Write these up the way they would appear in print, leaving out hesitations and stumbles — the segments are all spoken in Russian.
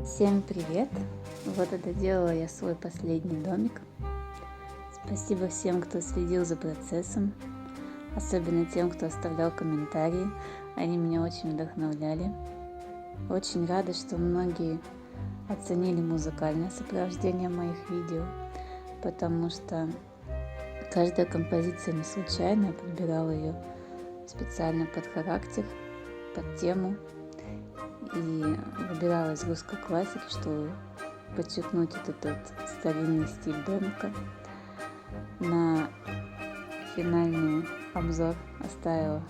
Всем привет! Вот это делала я свой последний домик. Спасибо всем, кто следил за процессом, особенно тем, кто оставлял комментарии. Они меня очень вдохновляли. Очень рада, что многие оценили музыкальное сопровождение моих видео, потому что каждая композиция не случайная, я подбирала ее специально под характер, под тему. И выбирала из русской классики, чтобы подчеркнуть этот старинный стиль домика. На финальный обзор оставила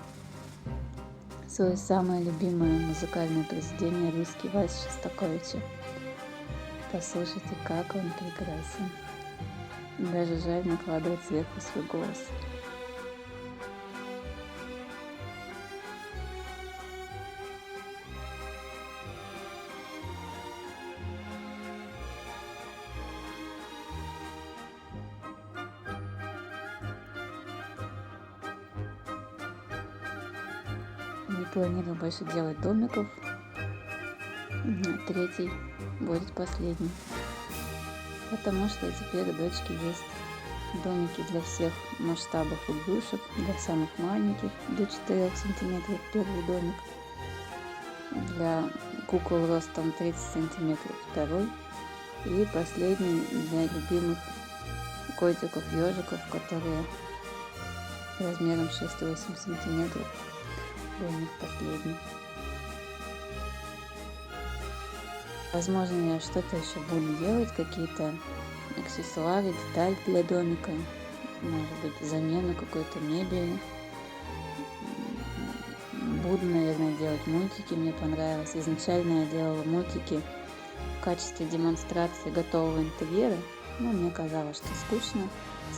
свое самое любимое музыкальное произведение — «Русский вальс» Шостаковича. Послушайте, как он прекрасен. Даже жаль накладывать сверху свой голос. Не планирую больше делать домиков. Третий будет последний. Потому что теперь у дочки есть домики для всех масштабов игрушек. Для самых маленьких до 4 сантиметров первый домик. Для кукол ростом 30 сантиметров второй. И последний для любимых котиков, ежиков, которые размером 6-8 сантиметров. Домик последний. Возможно, я что-то еще буду делать, какие-то аксессуары, детали для домика, может быть, замену какой-то мебели. Буду, наверное, делать мультики, мне понравилось. Изначально я делала мультики в качестве демонстрации готового интерьера, но мне казалось, что скучно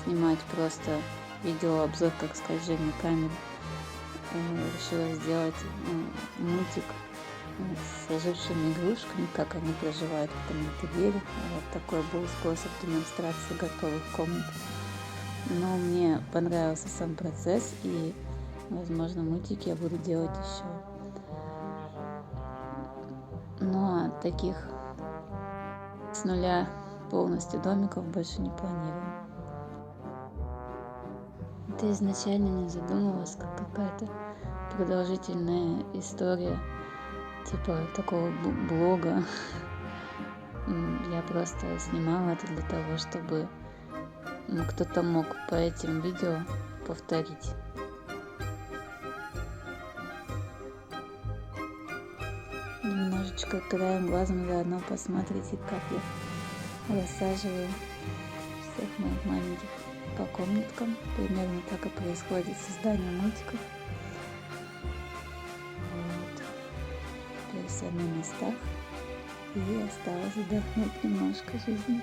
снимать просто видеообзор, как скольжение камеры. Решила сделать мультик с ожившими игрушками, как они проживают в этом интерьере. Вот такой был способ демонстрации готовых комнат. Но мне понравился сам процесс, и, возможно, мультики я буду делать еще. Но таких с нуля полностью домиков больше не планирую. Это изначально не задумывалось как какая-то продолжительная история, типа такого блога. Я просто снимала это для того, чтобы кто-то мог по этим видео повторить. Немножечко краем глазом заодно посмотрите, как я рассаживаю всех моих маленьких по комнаткам. Примерно так и происходит создание мультиков. Теперь все на местах, и осталось вдохнуть немножко жизни.